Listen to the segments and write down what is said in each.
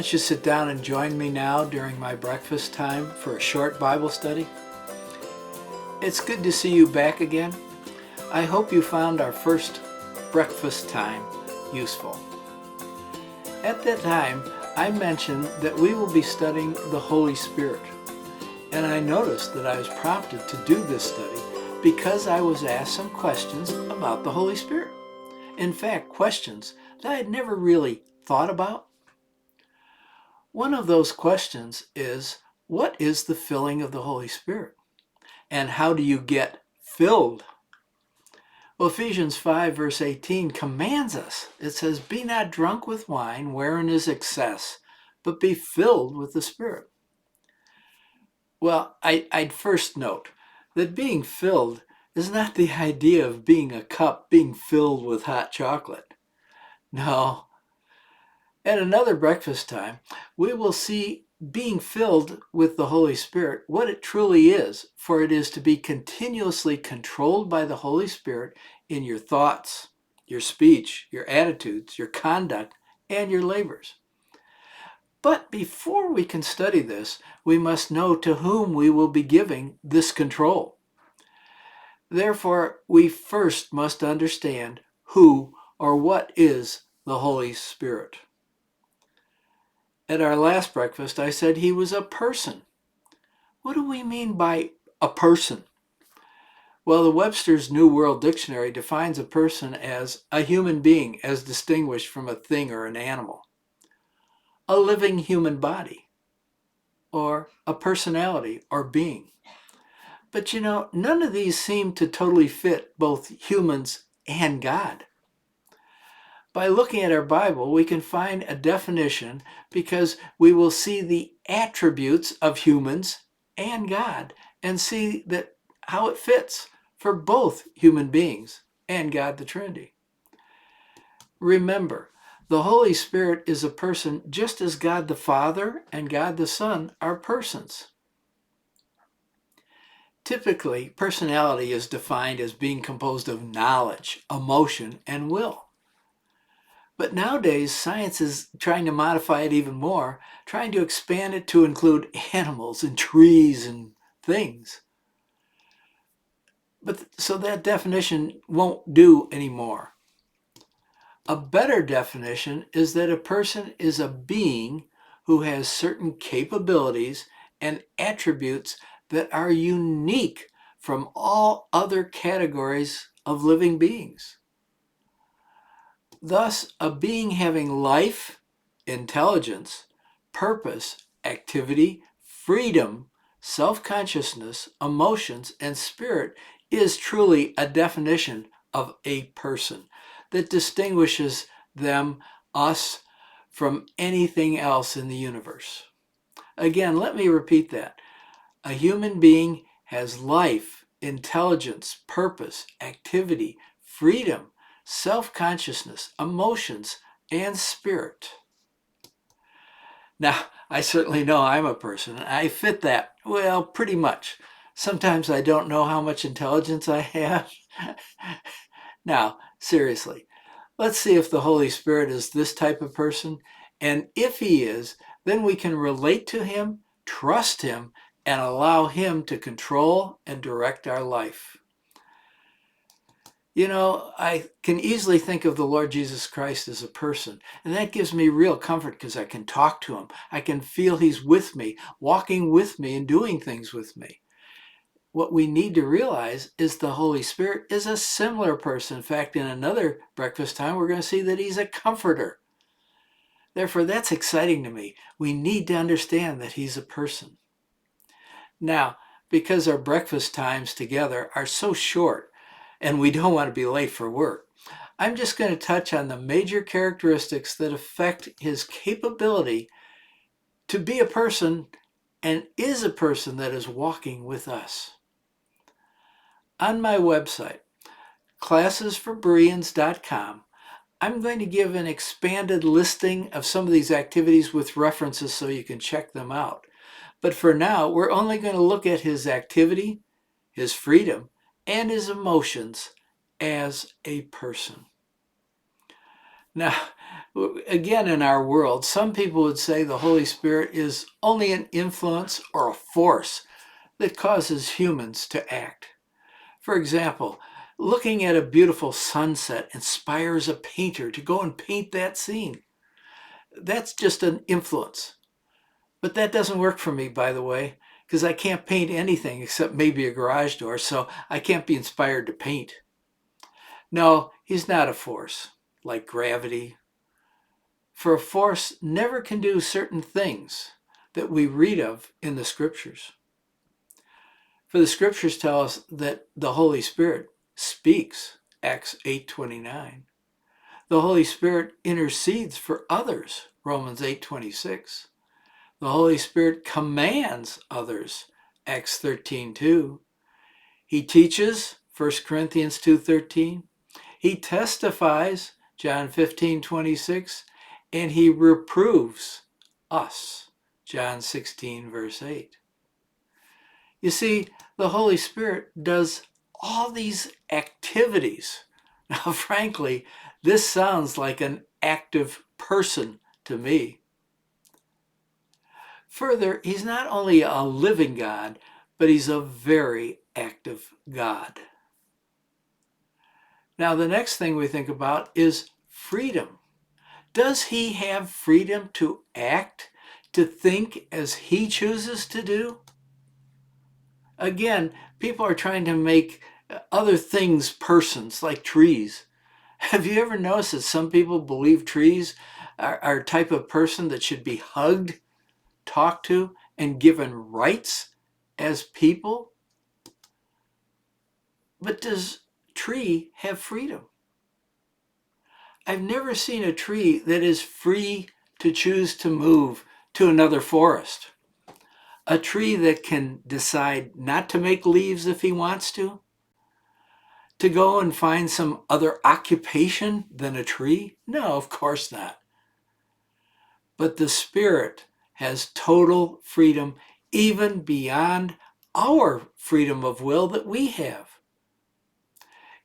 don't you sit down and join me now during my breakfast time for a short Bible study? It's good to see you back again. I hope you found our first breakfast time useful. At that time, I mentioned that we will be studying the Holy Spirit. And I noticed that I was prompted to do this study because I was asked some questions about the Holy Spirit. In fact, questions that I had never really thought about. One of those questions is, what is the filling of the Holy Spirit? And how do you get filled? Well, Ephesians 5 verse 18 commands us. It says, be not drunk with wine wherein is excess, but be filled with the Spirit. Well, I'd first note that being filled is not the idea of being a cup being filled with hot chocolate. No. At another breakfast time, we will see being filled with the Holy Spirit, what it truly is, for it is to be continuously controlled by the Holy Spirit in your thoughts, your speech, your attitudes, your conduct, and your labors. But before we can study this, we must know to whom we will be giving this control. Therefore, we first must understand who or what is the Holy Spirit. At our last breakfast, I said he was a person. What do we mean by a person? Well, the Webster's New World Dictionary defines a person as a human being as distinguished from a thing or an animal, a living human body, or a personality or being. But none of these seem to totally fit both humans and God. By looking at our Bible, we can find a definition because we will see the attributes of humans and God and see that how it fits for both human beings and God the Trinity. Remember, the Holy Spirit is a person just as God the Father and God the Son are persons. Typically, personality is defined as being composed of knowledge, emotion, and will. But nowadays, science is trying to modify it even more, trying to expand it to include animals and trees and things. But so that definition won't do anymore. A better definition is that a person is a being who has certain capabilities and attributes that are unique from all other categories of living beings. Thus, a being having life, intelligence, purpose, activity, freedom, self-consciousness, emotions, and spirit is truly a definition of a person that distinguishes us, from anything else in the universe. Again, let me repeat that. A human being has life, intelligence, purpose, activity, freedom, self-consciousness, emotions, and spirit. Now, I certainly know I'm a person. I fit that, well, pretty much. Sometimes I don't know how much intelligence I have. Now, seriously, let's see if the Holy Spirit is this type of person. And if he is, then we can relate to him, trust him, and allow him to control and direct our life. I can easily think of the Lord Jesus Christ as a person, and that gives me real comfort because I can talk to him. I can feel he's with me, walking with me, and doing things with me. What we need to realize is the Holy Spirit is a similar person. In fact, in another breakfast time, we're going to see that he's a comforter. Therefore, that's exciting to me. We need to understand that he's a person. Now, because our breakfast times together are so short, and we don't want to be late for work, I'm just going to touch on the major characteristics that affect his capability to be a person and is a person that is walking with us. On my website, classesforbereans.com, I'm going to give an expanded listing of some of these activities with references so you can check them out. But for now, we're only going to look at his activity, his freedom, and his emotions as a person. Now, Again, in our world, some people would say the Holy Spirit is only an influence or a force that causes humans to act. For example, looking at a beautiful sunset inspires a painter to go and paint that scene. That's just an influence. But that doesn't work for me, by the way, because I can't paint anything except maybe a garage door, so I can't be inspired to paint. No, he's not a force like gravity. For a force never can do certain things that we read of in the scriptures. For the scriptures tell us that the Holy Spirit speaks, Acts 8:29. The Holy Spirit intercedes for others, Romans 8:26. The Holy Spirit commands others, Acts 13:2. He teaches, 1 Corinthians 2:13. He testifies, John 15:26. And he reproves us, John 16, verse 8. You see, the Holy Spirit does all these activities. Now, frankly, this sounds like an active person to me. Further, he's not only a living God, but he's a very active God. Now, the next thing we think about is freedom. Does he have freedom to act, to think as he chooses to do? Again, people are trying to make other things persons, like trees. Have you ever noticed that some people believe trees are a type of person that should be hugged, talked to, and given rights as people? But does tree have freedom? I've never seen a tree that is free to choose to move to another forest. A tree that can decide not to make leaves if he wants to go and find some other occupation than a tree? No, of course not. But the Spirit has total freedom, even beyond our freedom of will that we have.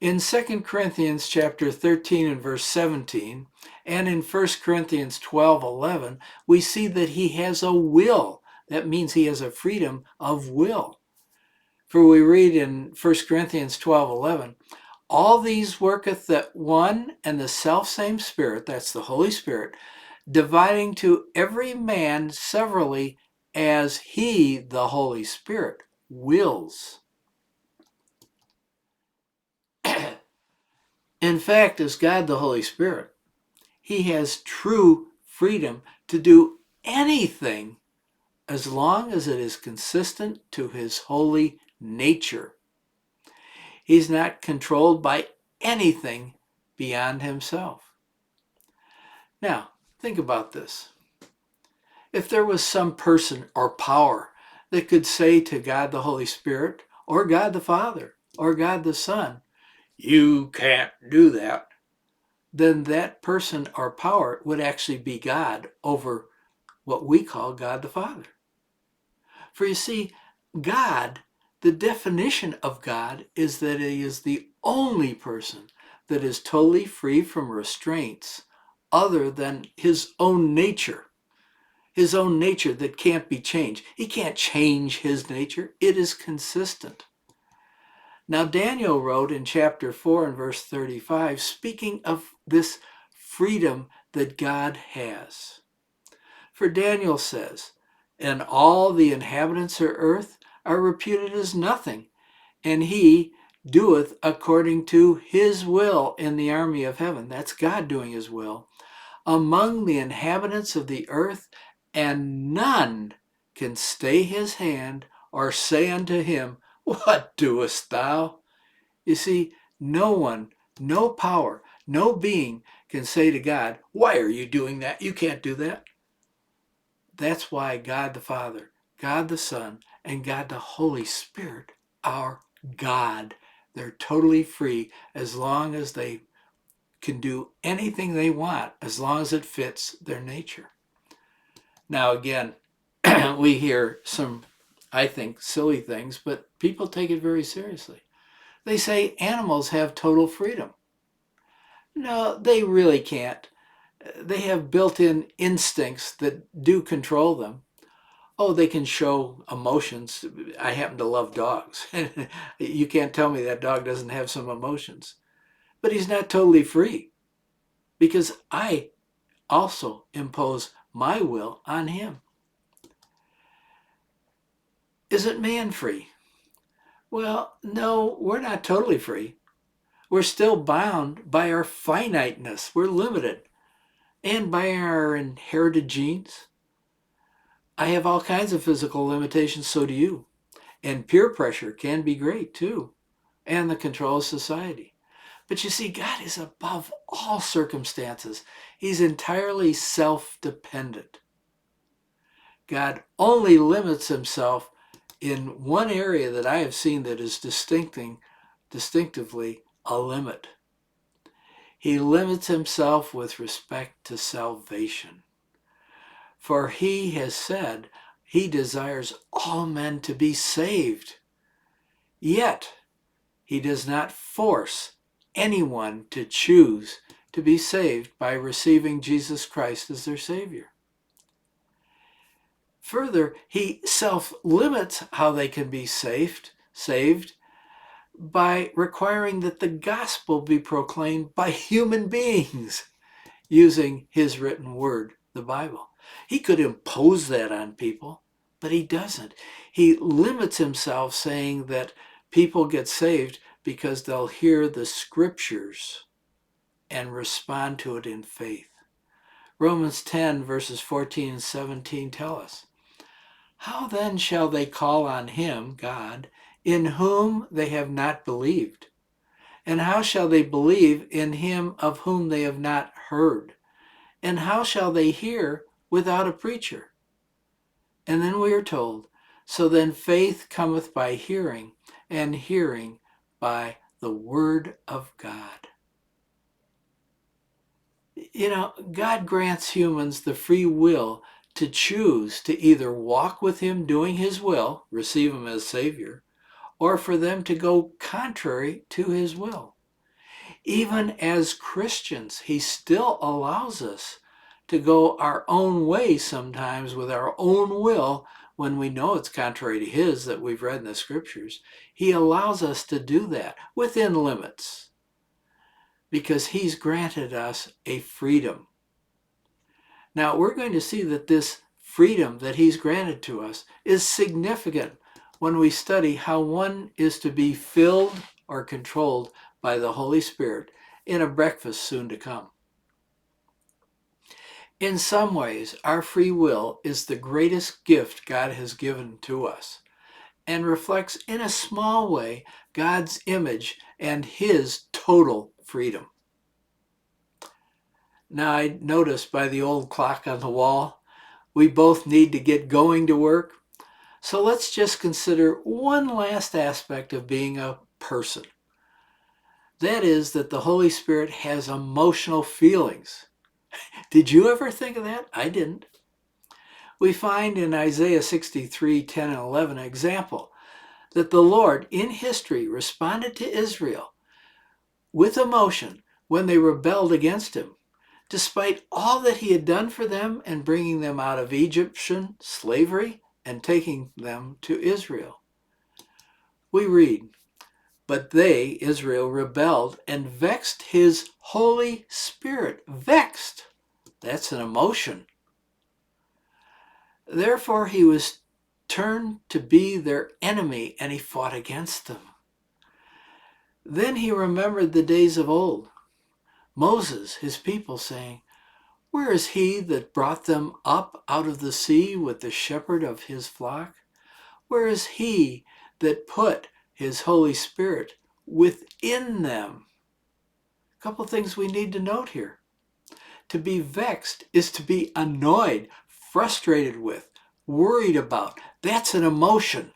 In 2 Corinthians chapter 13 and verse 17, and in 1 Corinthians 12:11, we see that he has a will. That means he has a freedom of will. For we read in 1 Corinthians 12:11, all these worketh that one and the selfsame Spirit, that's the Holy Spirit, dividing to every man severally as he, the Holy Spirit, wills. In fact, as God the Holy Spirit, he has true freedom to do anything as long as it is consistent to his holy nature. He's not controlled by anything beyond himself. Now, think about this. If there was some person or power that could say to God the Holy Spirit, or God the Father, or God the Son, you can't do that, then that person or power would actually be God over what we call God the Father. For you see, God, the definition of God is that he is the only person that is totally free from restraints other than his own nature that can't be changed. He can't change his nature. It is consistent. Now, Daniel wrote in chapter 4 and verse 35, speaking of this freedom that God has. For Daniel says, and all the inhabitants of earth are reputed as nothing, and he doeth according to his will in the army of heaven. That's God doing his will. Among the inhabitants of the earth, and none can stay his hand or say unto him, what doest thou? You see, no one, no power, no being can say to God, why are you doing that? You can't do that. That's why God the Father, God the Son, and God the Holy Spirit are God. They're totally free as long as they can do anything they want, as long as it fits their nature. Now again, we hear some, I think, silly things, but people take it very seriously. They say animals have total freedom. No, they really can't. They have built-in instincts that do control them. Oh, they can show emotions. I happen to love dogs. You can't tell me that dog doesn't have some emotions. But he's not totally free, because I also impose my will on him. Isn't man free? Well, no, we're not totally free. We're still bound by our finiteness. We're limited. And by our inherited genes. I have all kinds of physical limitations, so do you. And peer pressure can be great too. And the control of society. But you see, God is above all circumstances. He's entirely self-dependent. God only limits himself in one area that I have seen that is distinctively a limit. He limits himself with respect to salvation. For he has said he desires all men to be saved. Yet he does not force anyone to choose to be saved by receiving Jesus Christ as their Savior. Further, he self-limits how they can be saved by requiring that the gospel be proclaimed by human beings using his written word, the Bible. He could impose that on people, but he doesn't. He limits himself, saying that people get saved because they'll hear the scriptures and respond to it in faith. Romans 10 verses 14 and 17 tell us, how then shall they call on him, God, in whom they have not believed? And how shall they believe in him of whom they have not heard? And how shall they hear without a preacher? And then we are told, so then faith cometh by hearing, and hearing by the word of God. You know, God grants humans the free will to choose to either walk with him doing his will, receive him as Savior, or for them to go contrary to his will. Even as Christians, he still allows us to go our own way sometimes with our own will when we know it's contrary to his that we've read in the scriptures. He allows us to do that within limits because he's granted us a freedom. Now, we're going to see that this freedom that he's granted to us is significant when we study how one is to be filled or controlled by the Holy Spirit in a breakfast soon to come. In some ways, our free will is the greatest gift God has given to us and reflects in a small way God's image and his total freedom. Now, I noticed by the old clock on the wall, we both need to get going to work. So let's just consider one last aspect of being a person. That is that the Holy Spirit has emotional feelings. Did you ever think of that? I didn't. We find in Isaiah 63, 10 and 11 an example that the Lord in history responded to Israel with emotion when they rebelled against him, despite all that he had done for them in bringing them out of Egyptian slavery and taking them to Israel. We read, but they, Israel, rebelled and vexed his Holy Spirit. Vexed. That's an emotion. Therefore, he was turned to be their enemy, and he fought against them. Then he remembered the days of old, Moses, his people, saying, where is he that brought them up out of the sea with the shepherd of his flock? Where is he that put his Holy Spirit within them? A couple things we need to note here. To be vexed is to be annoyed, frustrated with, worried about. That's an emotion.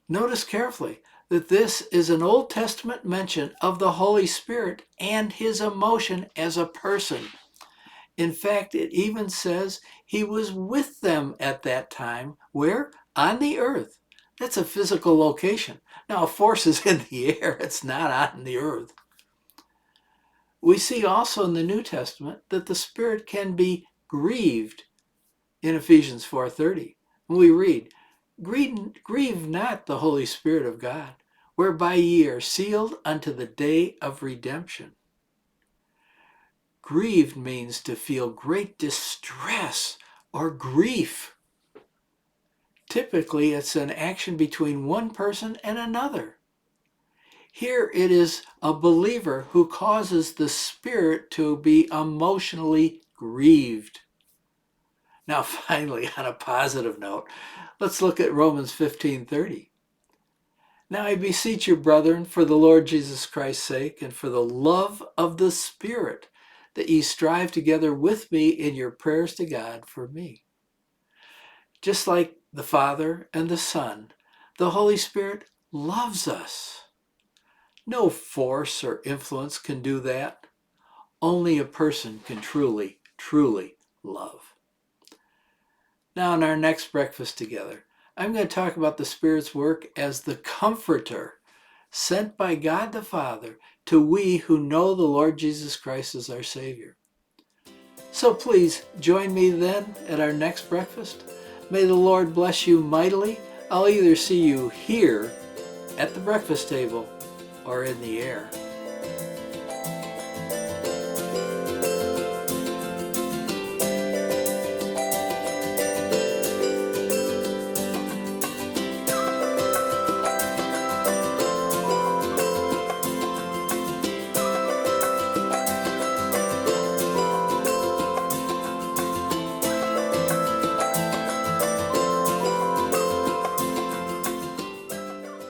Notice carefully that this is an Old Testament mention of the Holy Spirit and his emotion as a person. In fact, it even says he was with them at that time. Where? On the earth. That's a physical location. Now, a force is in the air. It's not on the earth. We see also in the New Testament that the Spirit can be grieved in Ephesians 4:30. We read, grieve not the Holy Spirit of God, whereby ye are sealed unto the day of redemption. Grieved means to feel great distress or grief. Typically, it's an action between one person and another. Here it is a believer who causes the Spirit to be emotionally grieved. Now, finally, on a positive note, let's look at Romans 15:30. Now I beseech you, brethren, for the Lord Jesus Christ's sake, and for the love of the Spirit, that ye strive together with me in your prayers to God for me. Just like the Father and the Son, the Holy Spirit loves us. No force or influence can do that. Only a person can truly, truly love. Now, in our next breakfast together, I'm going to talk about the Spirit's work as the Comforter, sent by God the Father to we who know the Lord Jesus Christ as our Savior. So please join me then at our next breakfast. May the Lord bless you mightily. I'll either see you here at the breakfast table or in the air.